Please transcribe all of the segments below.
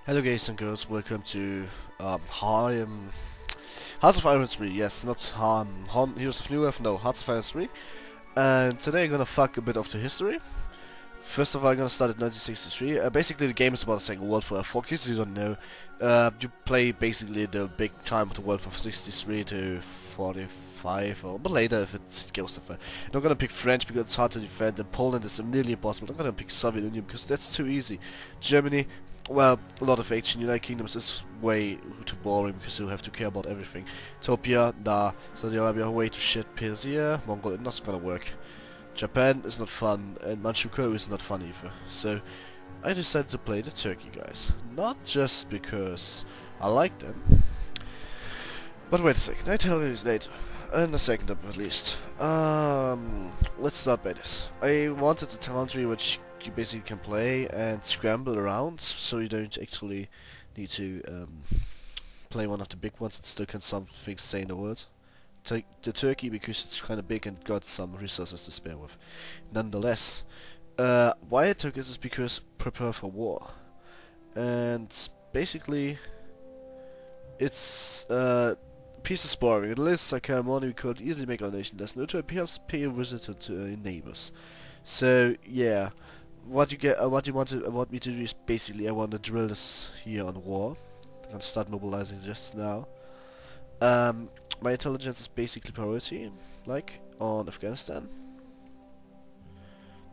Hello guys and girls, welcome to Hearts of Iron 3, yes, not Heroes of New Earth, no, Hearts of Iron 3. And today I'm gonna fuck a bit of the history. First of all, I'm gonna start at 1963. Basically the game is about the Second World War. For kids who don't know, you play basically the big time of the World War 63 to 45 or but later if it goes that far. I'm not gonna pick French because it's hard to defend, and Poland is nearly impossible. I'm gonna pick Soviet Union because that's too easy. Germany, well, a lot of ancient United Kingdoms is way too boring because you have to care about everything. Ethiopia, nah. Saudi Arabia, way too shit. Persia, Mongol, not gonna work. Japan is not fun, and Manchukuo is not fun either. So, I decided to play the Turkey guys. Not just because I like them. But wait a second, I tell you this later. In a second at least. Let's start by this. I wanted a country which you basically can play and scramble around, so you don't actually need to play one of the big ones and still can something say in the world. Take the Turkey because it's kind of big and got some resources to spare with. Nonetheless, why I took this is because prepare for war, and basically it's peace is boring. Unless I can money, we could easily make our nation less neutral. Perhaps pay a visit to neighbors. So yeah, what you want me to do is basically I want to drill this here on war. I'm gonna start mobilizing just now. My intelligence is basically priority, like on Afghanistan.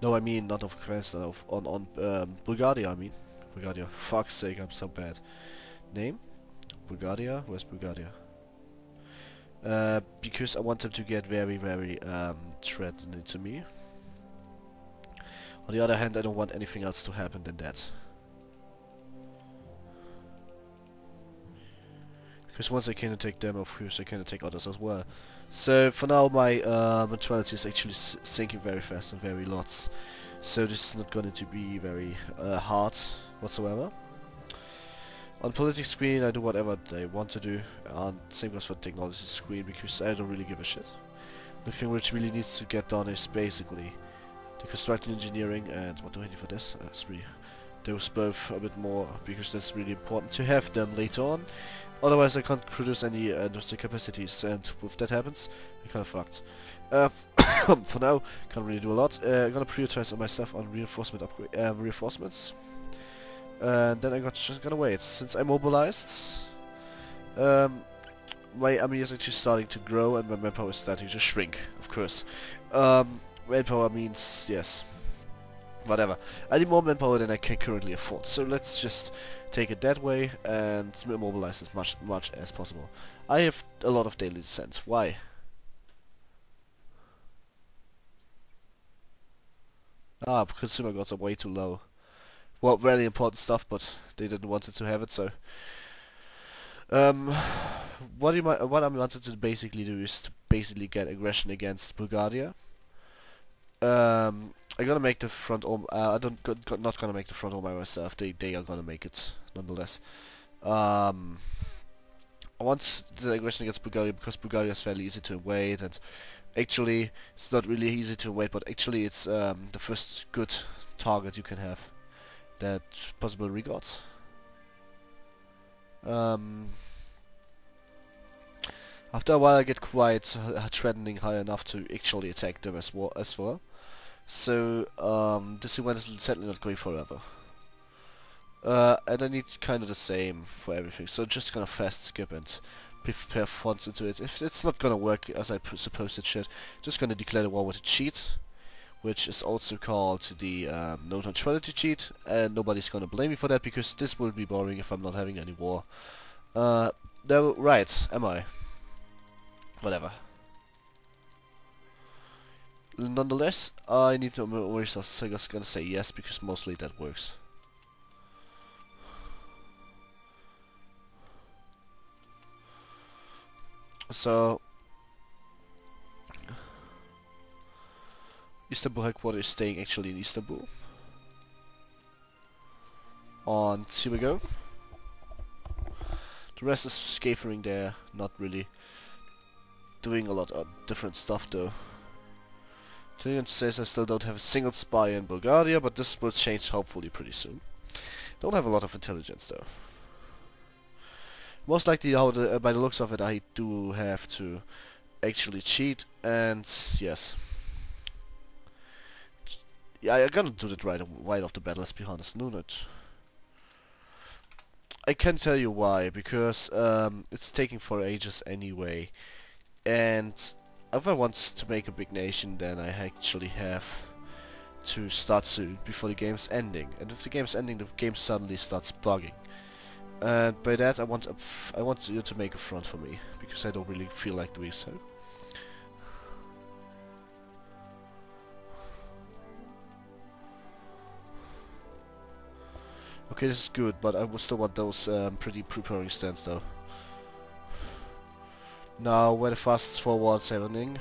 No, I mean not of Afghanistan, on Bulgaria. I mean Bulgaria. Fuck's sake, I'm so bad. Name? Bulgaria. Where's Bulgaria? Because I want them to get very threatening to me. On the other hand, I don't want anything else to happen than that. Because once I can attack them, of course I can attack others as well. So for now my neutrality is actually sinking very fast and very lots. So this is not going to be very hard whatsoever. On politics screen I do whatever they want to do, and same goes for technology screen because I don't really give a shit. The thing which really needs to get done is basically the construction engineering, and what do I need for this? 3. Those both a bit more because that's really important to have them later on. Otherwise I can't produce any industrial capacities, and if that happens, I'm kinda fucked. For now, can't really do a lot. I'm gonna prioritize on myself on reinforcements. And then I'm just gonna wait. Since I'm mobilized, my army is actually starting to grow and my manpower is starting to shrink, of course. Manpower means, yes, whatever. I need more manpower than I can currently afford, so let's just take it that way and mobilize as much as possible. I have a lot of daily descent. Why? Consumer goods are way too low. Well, very important stuff, but they didn't want it to have it, so what I wanted to basically do is to basically get aggression against Bulgaria. I'm gonna make the front home. Not gonna make the front home by myself. They are gonna make it nonetheless. I want the aggression against Bulgaria because Bulgaria is fairly easy to invade, and actually it's not really easy to invade, but actually it's the first good target you can have that possible we got. After a while I get quite threatening high enough to actually attack them as well. So this event is certainly not going forever. And I need kind of the same for everything, so just kind of fast skip and prepare fonts into it. If it's not gonna work as I suppose it should, just gonna declare the war with a cheat, which is also called the no neutrality cheat, and nobody's gonna blame me for that because this will be boring if I'm not having any war. No, right, am I? Whatever. Nonetheless, I need to more resources, so I'm just gonna say yes because mostly that works. So Istanbul headquarters is staying actually in Istanbul. And here we go. The rest is scaffering there, not really doing a lot of different stuff though. Tyrion says I still don't have a single spy in Bulgaria, but this will change hopefully pretty soon. Don't have a lot of intelligence though. Most likely, by the looks of it, I do have to actually cheat, and yes. Yeah, I'm gonna do that right off the bat, let's be honest. Neut. I can tell you why, because it's taking for ages anyway. And if I want to make a big nation, then I actually have to start soon, before the game's ending. And if the game's ending, the game suddenly starts bugging. And by that, I want you to make a front for me, because I don't really feel like doing so. Okay, this is good, but I would still want those pretty preparing stands though. Now, where the fastest forward's happening,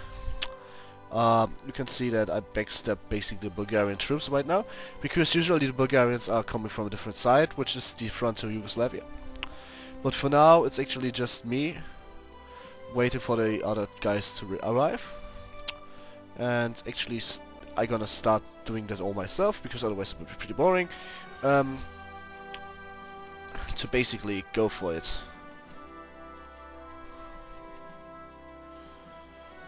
you can see that I backstep basically the Bulgarian troops right now, because usually the Bulgarians are coming from a different side, which is the front to Yugoslavia. But for now, it's actually just me waiting for the other guys to arrive, and actually I'm gonna start doing that all myself, because otherwise it would be pretty boring. To basically go for it.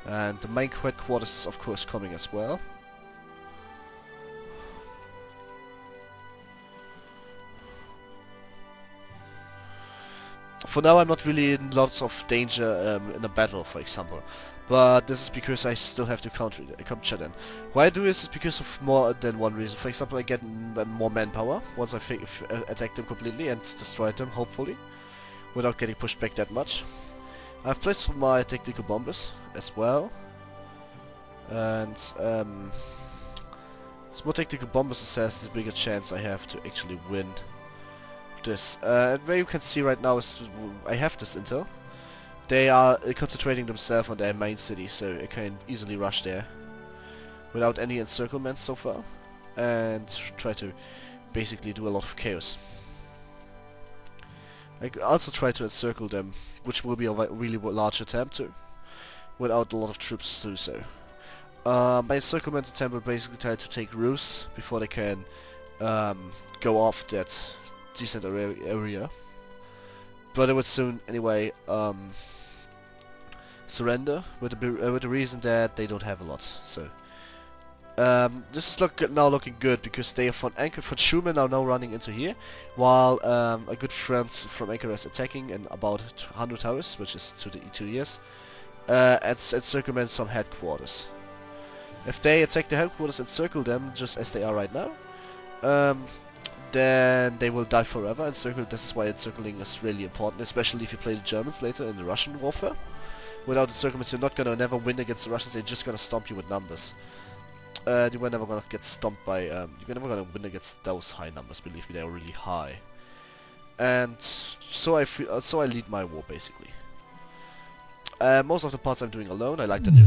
And the main headquarters is of course coming as well. For now I'm not really in lots of danger in a battle, for example. But this is because I still have to capture them. Why I do this is because of more than one reason. For example, I get more manpower once I attack them completely and destroy them, hopefully, without getting pushed back that much. I've placed my tactical bombers as well, and more tactical bombers says the bigger chance I have to actually win this. And where you can see right now is I have this intel. They are concentrating themselves on their main city, so I can easily rush there without any encirclements so far, and try to basically do a lot of chaos. I also try to encircle them, which will be a really large attempt too, without a lot of troops to do so. My encirclement attempt will basically try to take Rus before they can go off that decent area. But it would soon, anyway, surrender with the reason that they don't have a lot. So this is now looking good, because they are from Schumann are now running into here, while a good friend from Ankara is attacking in about 100 towers, which is to the E2 and circumvent some headquarters. If they attack the headquarters and circle them just as they are right now, then they will die forever. And this is why encircling is really important, especially if you play the Germans later in the Russian warfare. Without encirclements, you're not gonna never win against the Russians. They're just gonna stomp you with numbers. You were never gonna get stomped by. You're never gonna win against those high numbers. Believe me, they are really high. And so I lead my war basically. Most of the parts I'm doing alone. I like the new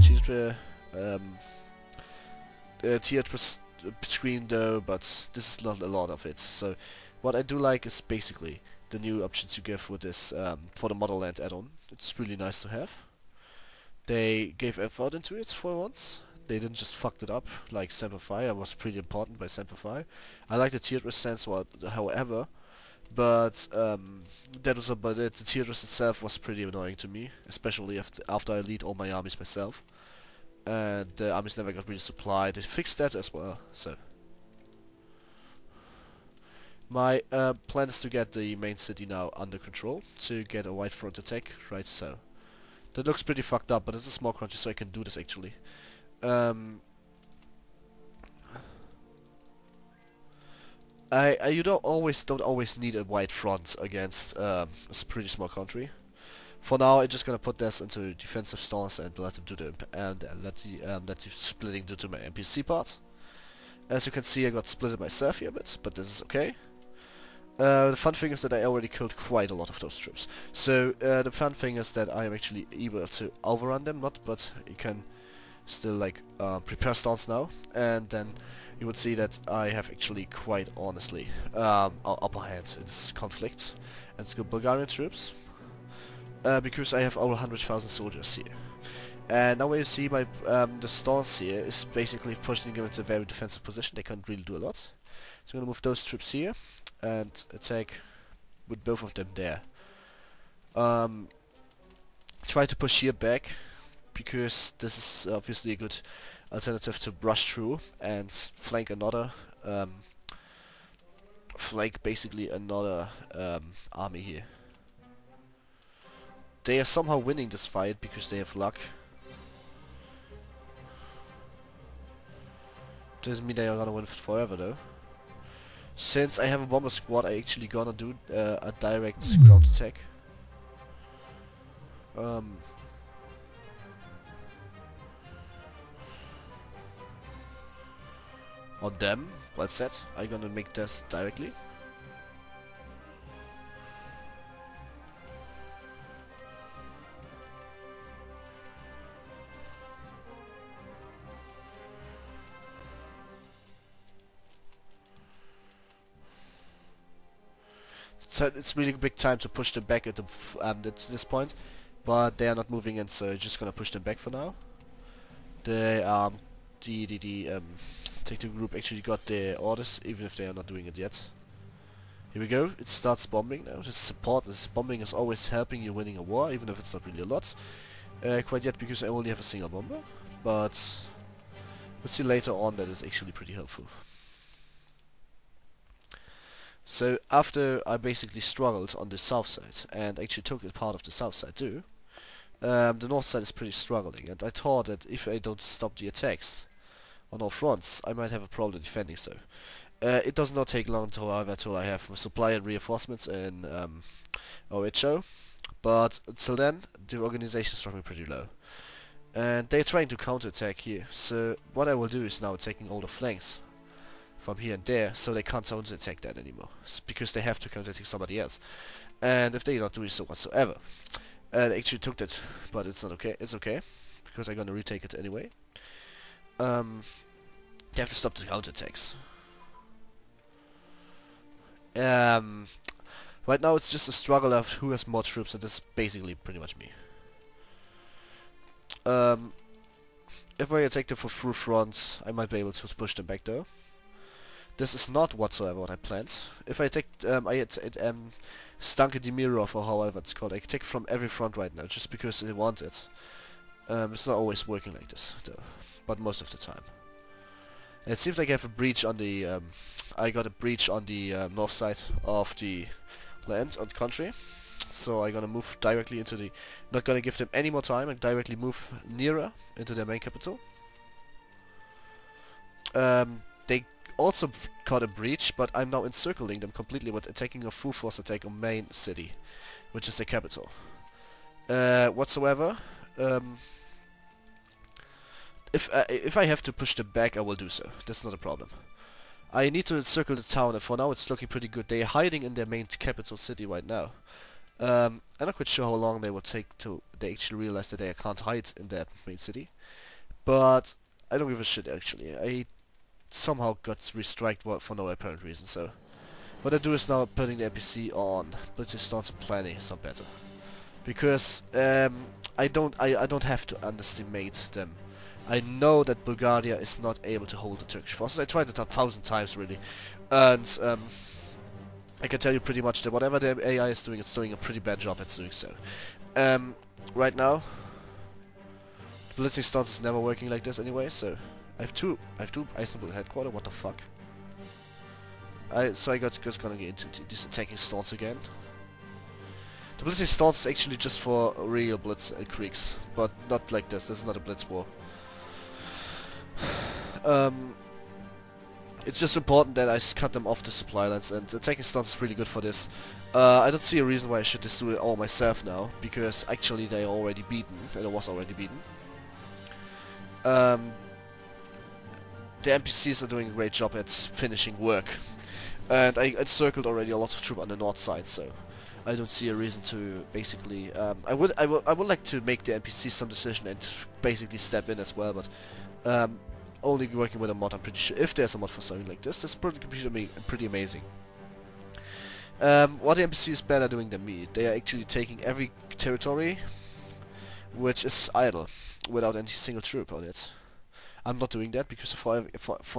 theater screen though, but this is not a lot of it. So what I do like is basically the new options you give with this for the Motherland add-on. It's really nice to have. They gave effort into it for once. They didn't just fuck it up like Semper Fi. I was pretty important by Semper Fi. I like the tiered stance, however, but the tiered itself was pretty annoying to me, especially after I lead all my armies myself, and the armies never got really supplied. They fixed that as well. So my plan is to get the main city now under control to get a wide front attack. Right, so that looks pretty fucked up, but it's a small country, so I can do this actually. You don't always need a wide front against a pretty small country. For now, I'm just gonna put this into defensive stance and let them do let the splitting do to my NPC part. As you can see, I got splitted myself here a bit, but this is okay. The fun thing is that I already killed quite a lot of those troops. So the fun thing is that I am actually able to overrun them, but you can still like prepare stance now, and then you would see that I have actually quite honestly upper hand in this conflict. And it's good Bulgarian troops, because I have over 100,000 soldiers here. And now where you see my the stance here is basically pushing them into a very defensive position. They can't really do a lot. So I'm gonna move those troops here, and attack with both of them there. Try to push here back, because this is obviously a good alternative to brush through and flank another basically another army here. They are somehow winning this fight because they have luck. Doesn't mean they are gonna win forever though. Since I have a bomber squad, I actually gonna do a direct ground attack. On them, well said. I'm gonna make this directly. So it's really a big time to push them back at this point, but they are not moving in, so just gonna push them back for now. The tactical group actually got their orders, even if they are not doing it yet. Here we go. It starts bombing now. This support, this bombing is always helping you winning a war, even if it's not really a lot. Quite yet, because I only have a single bomber, but we'll see later on that it's actually pretty helpful. So after I basically struggled on the south side, and actually took a part of the south side too, the north side is pretty struggling, and I thought that if I don't stop the attacks on all fronts, I might have a problem defending so. It does not take long however till I have supply and reinforcements in OHO, but until then the organization is dropping pretty low. And they're trying to counterattack here, so what I will do is now taking all the flanks from here and there, so they can't counterattack that anymore, because they have to counterattack somebody else. And if they're not doing so whatsoever, they actually took that, but it's not okay. It's okay, because I'm gonna retake it anyway. They have to stop the counterattacks. Right now it's just a struggle of who has more troops, and this is basically pretty much me. If I attack them for full front, I might be able to push them back though. This is not whatsoever what I planned. If I take, Stanke Demirov, or however it's called, I take from every front right now, just because I want it. It's not always working like this, though, but most of the time. And it seems like I have a breach on the, I got a breach on the north side of the land, on the country. So I'm gonna move directly into the, not gonna give them any more time, and directly move nearer into their main capital. They also caught a breach, but I'm now encircling them completely with taking a full force attack on main city, which is the capital. Whatsoever, if I have to push them back, I will do so. That's not a problem. I need to encircle the town, and for now it's looking pretty good. They are hiding in their main capital city right now. I'm not quite sure how long they will take till they actually realize that they can't hide in that main city, but I don't give a shit actually. I somehow got restriked for no apparent reason, so what I do is now putting the NPC on blitzing stance and planning some better, because I don't have to underestimate them. I know that Bulgaria is not able to hold the Turkish forces. I tried it 1,000 times really, and I can tell you pretty much that whatever the AI is doing, it's doing a pretty bad job at doing so. Right now, the blitzing stance is never working like this anyway, so I have two Istanbul headquarters. What the fuck? So I just gonna get into this attacking stance again. The blitzing stance is actually just for real blitz creeks, but not like this. This is not a blitz war. It's just important that I cut them off the supply lines, and attacking stance is really good for this. I don't see a reason why I should just do it all myself now, because actually they are already beaten, and it was already beaten. The NPCs are doing a great job at finishing work, and I encircled already a lot of troops on the north side, so I don't see a reason to basically. I would like to make the NPCs some decision and basically step in as well, but only working with a mod, I'm pretty sure. If there's a mod for something like this, that's pretty amazing. What the NPC is better doing than me, they are actually taking every territory which is idle, without any single troop on it. I'm not doing that because for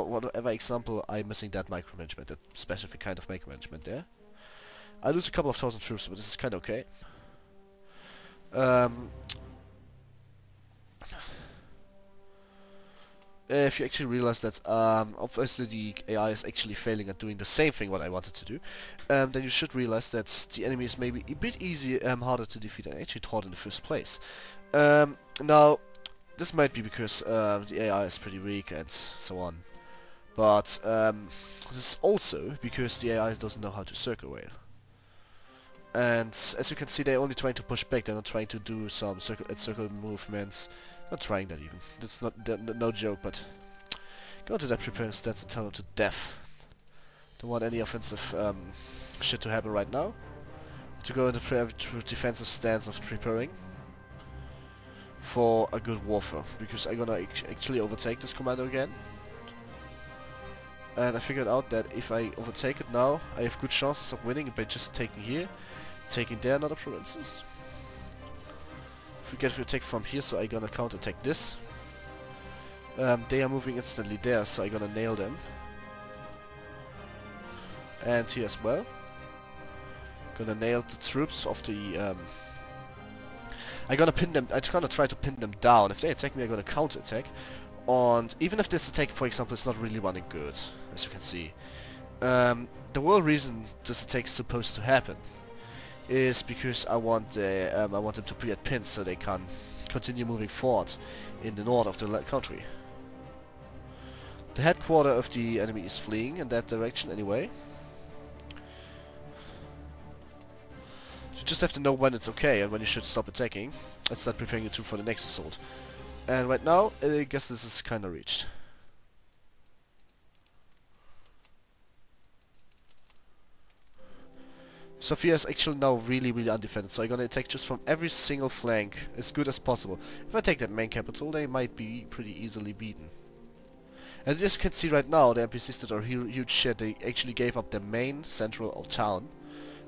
whatever example I'm missing that micromanagement, that specific kind of micromanagement there. I lose a couple of thousand troops, but this is kind of okay. If you actually realize that obviously the AI is actually failing at doing the same thing what I wanted to do, then you should realize that the enemy is maybe a bit harder to defeat than I actually thought in the first place. Now, this might be because the AI is pretty weak and so on, but this is also because the AI doesn't know how to circle rail. And as you can see, they're only trying to push back, they're not trying to do some circle movements. Not trying that even. That's not no joke, but go to that preparing stance and tell them to death. Don't want any offensive shit to happen right now. To go into defensive stance of preparing for a good warfare, because I'm gonna actually overtake this commando again. And I figured out that if I overtake it now, I have good chances of winning by just taking here, taking there another provinces. If we get to attack from here, so I'm gonna counter-attack this. They are moving instantly there, so I'm gonna nail them. And here as well. Gonna nail the troops of the... I'm gonna pin them... I'm gonna try to pin them down. If they attack me, I'm gonna counter-attack. And even if this attack, for example, is not really running good, as you can see. The real reason this attack is supposed to happen is because I want them to be at pins so they can continue moving forward in the north of the country. The headquarters of the enemy is fleeing in that direction anyway. You just have to know when it's okay and when you should stop attacking and start preparing your troop for the next assault. And right now, I guess this is kinda reached. Sofia is actually now really undefended, so I'm gonna attack just from every single flank as good as possible. If I take that main capital, they might be pretty easily beaten. And as you can see right now, the NPCs that are huge shit, they actually gave up their main central of town,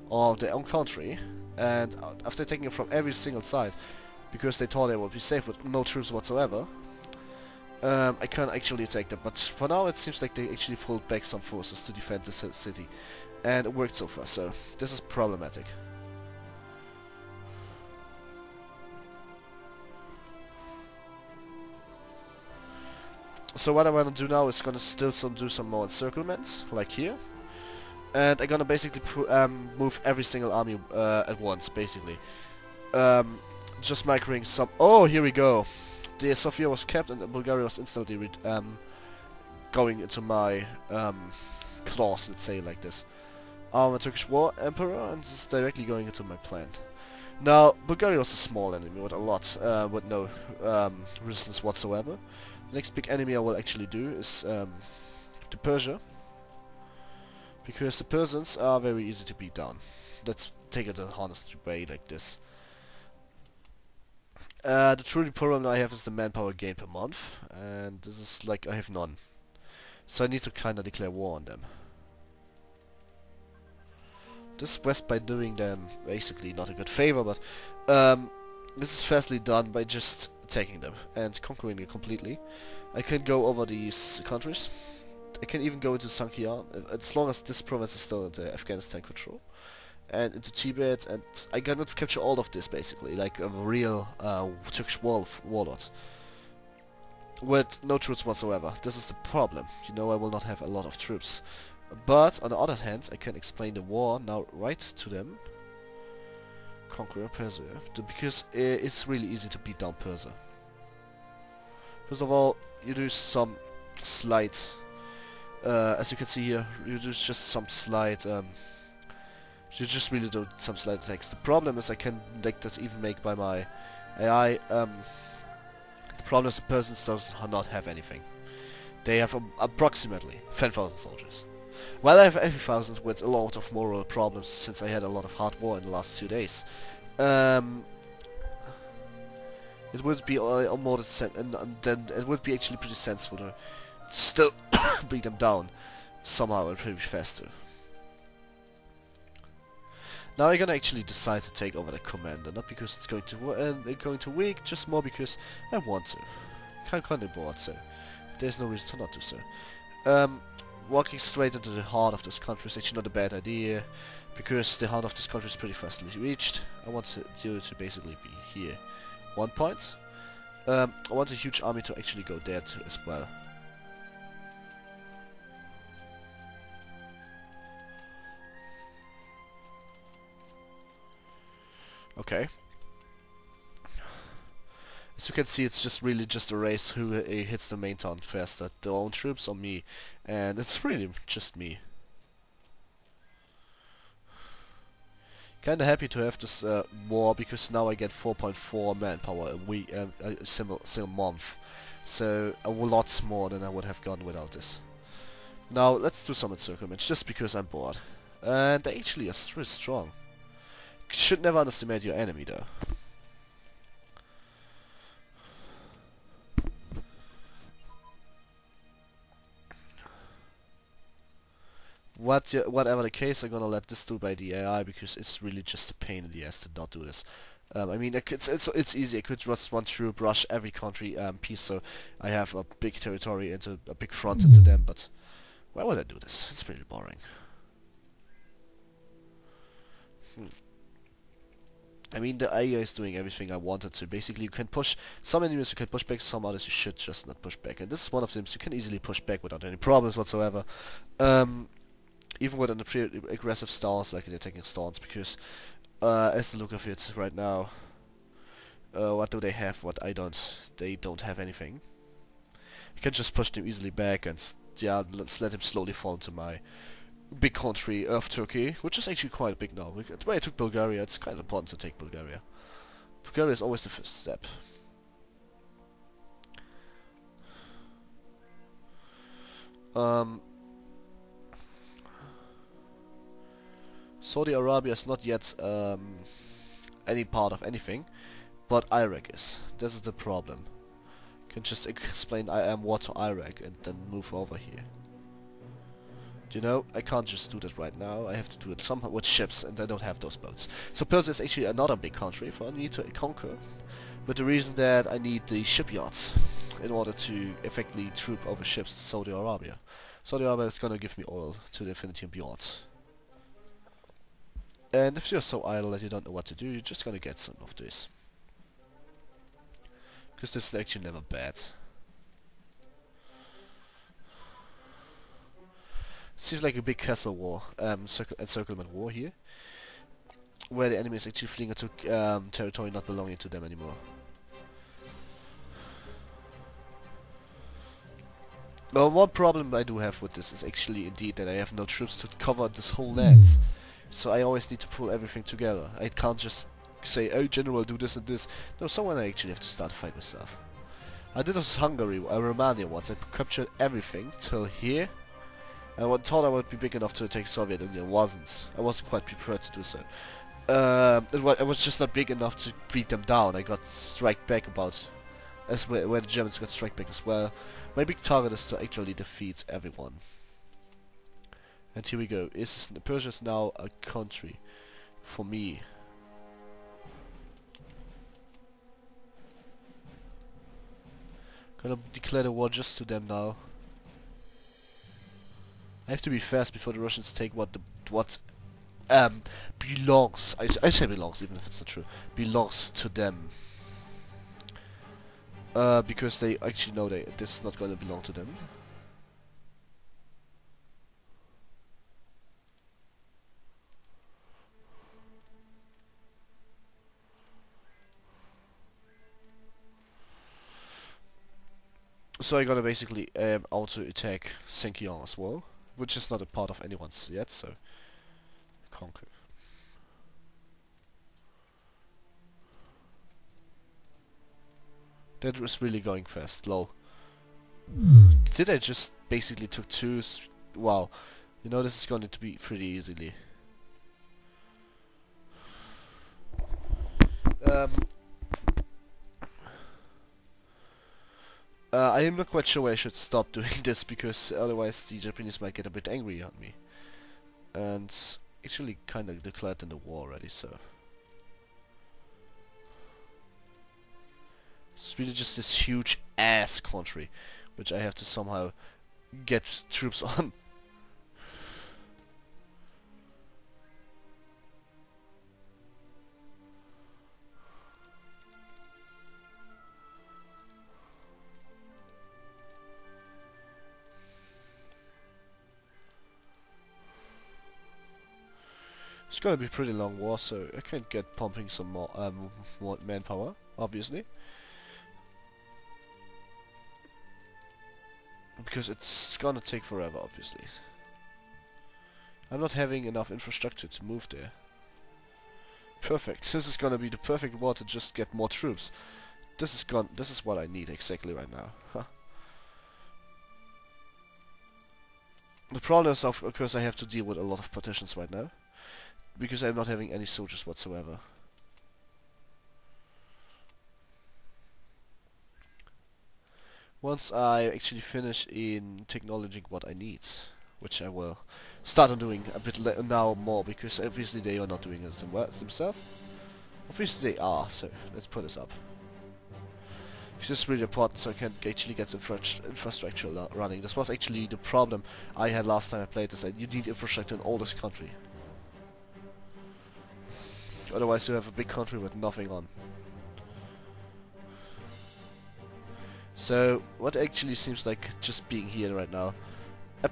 or their own country, and after taking it from every single side, because they thought they would be safe with no troops whatsoever, I can't actually attack them. But for now it seems like they actually pulled back some forces to defend the city. And it worked so far, so this is problematic. So what I want to do now is gonna still do some more encirclements, like here. And I'm gonna basically move every single army at once, basically. Just microing some... Oh, here we go! The Sofia was kept and Bulgaria was instantly going into my claws, let's say it like this. I'm a Turkish War Emperor and this is directly going into my plant. Now, Bulgaria was a small enemy with a lot, with no resistance whatsoever. The next big enemy I will actually do is the Persia. Because the Persians are very easy to beat down. Let's take it the honest way like this. The truly problem I have is the manpower gain per month, and this is like I have none. So I need to kinda declare war on them. This West by doing them basically not a good favor, but this is fastly done by just attacking them and conquering it completely. I can go over these countries. I can even go into Sankian, as long as this province is still under Afghanistan control. And into Tibet, and I cannot capture all of this basically, like a real Turkish warlord. With no troops whatsoever. This is the problem. You know, I will not have a lot of troops. But on the other hand, I can explain the war now right to them. Conquer Persia. Because it's really easy to beat down Persia. First of all, you do some slight... as you can see here, you do just some slight... you just really do some slight attacks. The problem is I can like that even make by my AI. The problem is the Persians does not have anything. They have approximately 10,000 soldiers. Well, I have 80,000 with a lot of moral problems since I had a lot of hard war in the last 2 days. It would be more than then it would be actually pretty sensible to still beat them down somehow and pretty faster. Now I'm gonna actually decide to take over the commander, not because it's going to weak, just more because I want to. I'm kinda bored, so There's no reason to not do so. Um, Walking straight into the heart of this country is actually not a bad idea, because the heart of this country is pretty fastly reached. I want you to basically be here. 1 point. I want a huge army to actually go there too as well. Okay. As you can see, it's just really just a race who hits the main town faster, their own troops or me, and it's really just me. Kinda happy to have this war, because now I get 4.4 manpower a week, a single month, so a lot more than I would have gotten without this. Now let's do some encirclement, just because I'm bored, and they actually are really strong. Should never underestimate your enemy though. Whatever the case, I'm gonna let this do by the AI, because it's really just a pain in the ass to not do this. I mean, it's easy. I could just run through, brush every country piece, so I have a big territory into a big front into them. But why would I do this? It's pretty boring. I mean, the AI is doing everything I wanted to. Basically, you can push some enemies, you can push back, some others you should just not push back. And this is one of them, so you can easily push back without any problems whatsoever. Even with an aggressive stance, like in attacking stance, because as the look of it right now, what do they have? What I don't? They don't have anything. You can just push them easily back, and yeah, let's let him slowly fall into my big country of Turkey, which is actually quite big now. When I took Bulgaria, it's kind of important to take Bulgaria. Bulgaria is always the first step. Saudi Arabia is not yet any part of anything, but Iraq is. This is the problem. Can just explain I am war to Iraq and then move over here. You know, I can't just do that right now. I have to do it somehow with ships, and I don't have those boats. So Persia is actually another big country for me to conquer, but the reason that I need the shipyards in order to effectively troop over ships to Saudi Arabia. Saudi Arabia is gonna give me oil to the infinity and beyond. And if you're so idle that you don't know what to do, you're just gonna get some of this. Because this is actually never bad. Seems like a big castle war, encirclement war here, where the enemy is actually fleeing into territory not belonging to them anymore. Well, one problem I do have with this is actually indeed that I have no troops to cover this whole land. So I always need to pull everything together. I can't just say, oh general, do this and this. No, someone I actually have to start a fight myself. I did this Hungary, Romania once. I captured everything till here. I thought I would be big enough to attack Soviet Union. Wasn't. I wasn't quite prepared to do so. I was just not big enough to beat them down. I got strike back about as where the Germans got strike back as well. My big target is to actually defeat everyone. And here we go. Persia is now a country for me. Gonna declare the war just to them now. I have to be fast before the Russians take what belongs. I say belongs, even if it's not true. Belongs to them. Because they actually know this is not going to belong to them. So I gotta basically auto attack Sinkiang as well, which is not a part of anyone's yet, so conquer. That was really going fast, lol. Did I just basically took two? Wow, you know this is going to be pretty easily. I am not quite sure I should stop doing this, because otherwise the Japanese might get a bit angry on me. And actually kind of declared in the war already, so... It's really just this huge ass country, which I have to somehow get troops on. It's gonna be a pretty long war, so I can't get pumping some more manpower, obviously. Because it's gonna take forever, obviously. I'm not having enough infrastructure to move there. Perfect. This is gonna be the perfect war to just get more troops. This is what I need exactly right now. Huh. The problem is, of course, I have to deal with a lot of partitions right now. Because I'm not having any soldiers whatsoever. Once I actually finish in technologizing what I need, which I will start on doing a bit now more, because obviously they are not doing it themselves. Obviously they are, so let's put this up. This is really important, so I can actually get the infrastructure running. This was actually the problem I had last time I played this. You need infrastructure in all this country. Otherwise you have a big country with nothing on. So, what actually seems like just being here right now,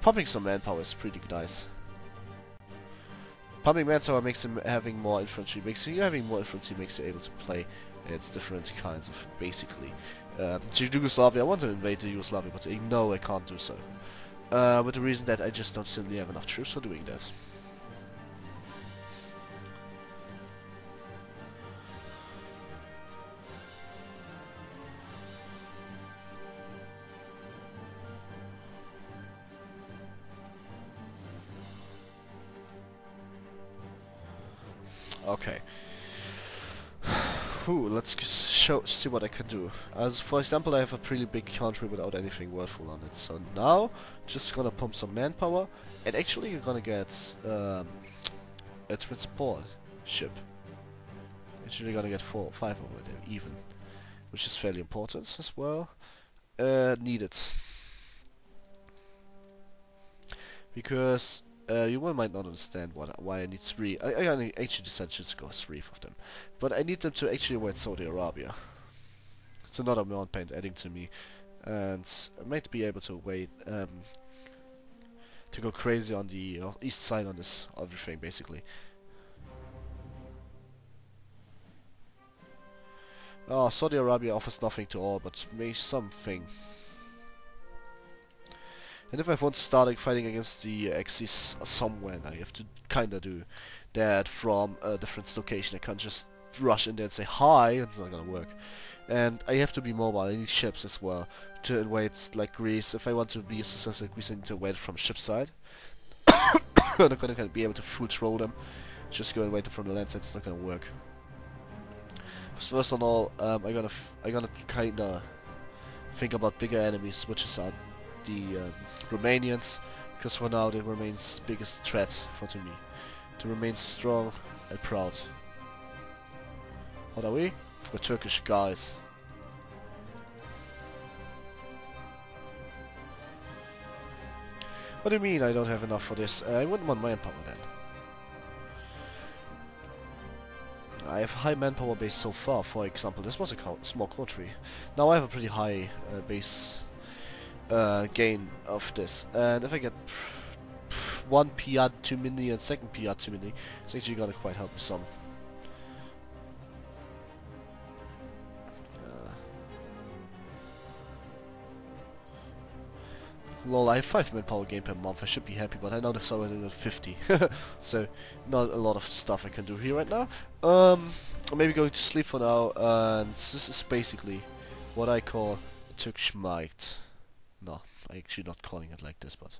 pumping some manpower is pretty nice. Pumping manpower makes him having more infantry, having more infantry makes you able to play its different kinds of, basically. Yugoslavia, I want to invade the Yugoslavia, but no, I can't do so. With the reason that I just don't simply have enough troops for doing that. Okay. Let's see what I can do. As for example, I have a pretty big country without anything worthful on it. So now, just gonna pump some manpower, and actually you're gonna get a transport ship. Actually, gonna get 4 or 5 over there even, which is fairly important as well. Needed because. You might not understand why I need 3. I actually decided to just go 3 of them. But I need them to actually avoid Saudi Arabia. It's another mountain adding to me. And I might be able to wait, to go crazy on the east side on this everything, basically. Oh, Saudi Arabia offers nothing to all, but maybe something. And if I want to start fighting against the Axis somewhere, I have to kinda do that from a different location. I can't just rush in there and say hi, it's not gonna work. And I have to be mobile, I need ships as well to invade like Greece. If I want to be a successful Greece, I need to invade from ship side. I'm not gonna be able to full troll them. Just go and wait from the land side, it's not gonna work. First of all, I'm gonna kinda think about bigger enemies, which is the Romanians, because for now they remain the biggest threat to me. To remain strong and proud. What are we? We're Turkish guys. What do you mean I don't have enough for this? I wouldn't want manpower then. I have high manpower base so far. For example, this was a small country. Now I have a pretty high base gain of this, and if I get one PR 2 mini and second PR 2 mini, it's actually gonna quite help me some. Lol, I have 5 manpower gain per month. I should be happy, but I know there's already at 50, so not a lot of stuff I can do here right now. I'm maybe going to sleep for now, and this is basically what I call Turkish might. No, I'm actually not calling it like this, but...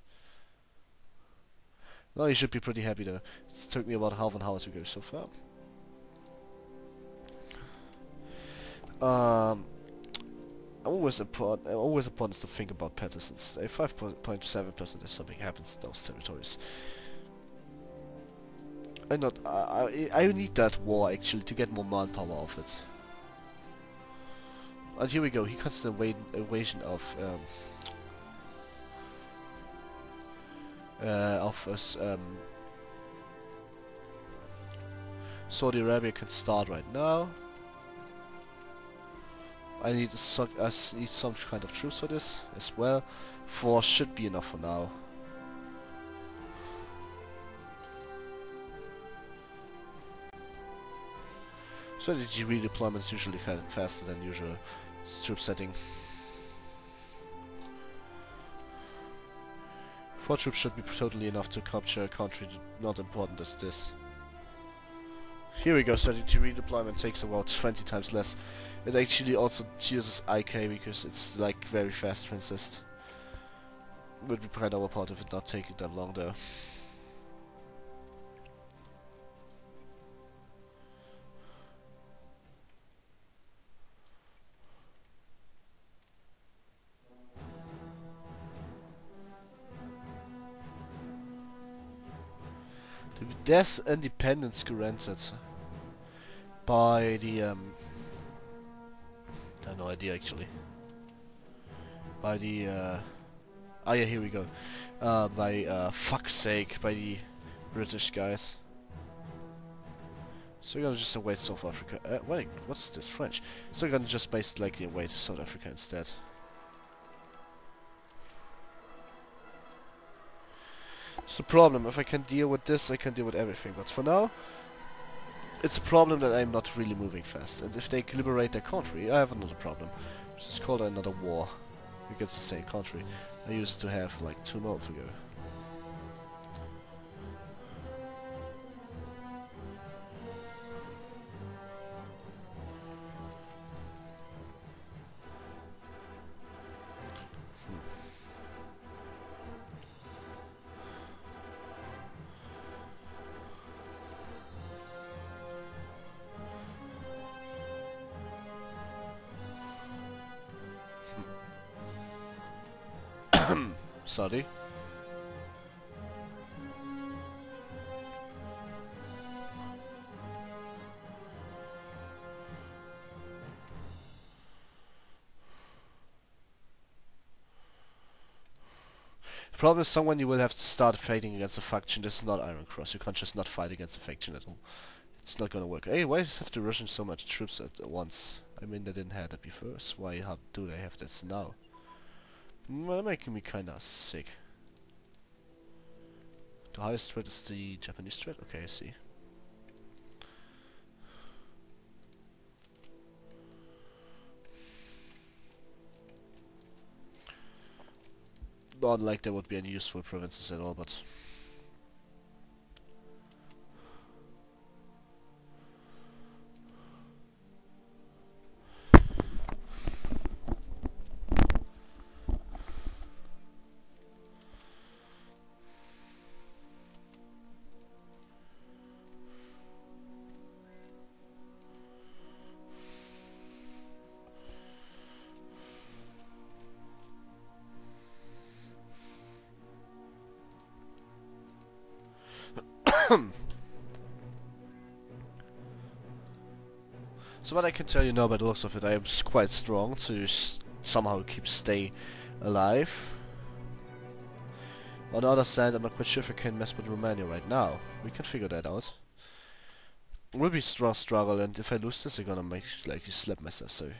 No, you should be pretty happy though. It took me about half an hour to go so far. Always important to think about partisans. A 5.7% if something happens in those territories. I need that war actually to get more manpower of it. And here we go. He cuts the invasion of of us. Saudi Arabia can start right now. I need some kind of troops for this as well. 4 should be enough for now. Strategy redeployment is usually faster than usual troop setting. 4 troops should be totally enough to capture a country not important as this. Here we go, strategy redeployment takes about 20 times less. It actually also uses IK because it's like very fast transist. Would be kind of overpowered if it not taking that long though. There's independence granted by the I have no idea actually. By the oh yeah, here we go. By fuck's sake, by the British guys. So we're gonna just invade South Africa. Wait, what's this? French. So we're gonna just basically invade South Africa instead. It's a problem. If I can deal with this, I can deal with everything. But for now, it's a problem that I'm not really moving fast. And if they liberate their country, I have another problem. Which is called another war against the same country. I used to have like 2 months ago. Sorry. The problem is someone you will have to start fighting against a faction. This is not Iron Cross. You can't just not fight against a faction at all. It's not gonna work. Hey, why have the Russians so much troops at once? I mean, they didn't have that before. So why do they have this now? Well, making me kinda sick. The highest threat is the Japanese threat? Okay, I see. Not like there would be any useful provinces at all, but... So what I can tell you now by the looks of it, I am quite strong to somehow stay alive. On the other side, I'm not quite sure if I can mess with Romania right now. We can figure that out. It will be strong struggle, and if I lose this, I'm gonna make like slap myself. So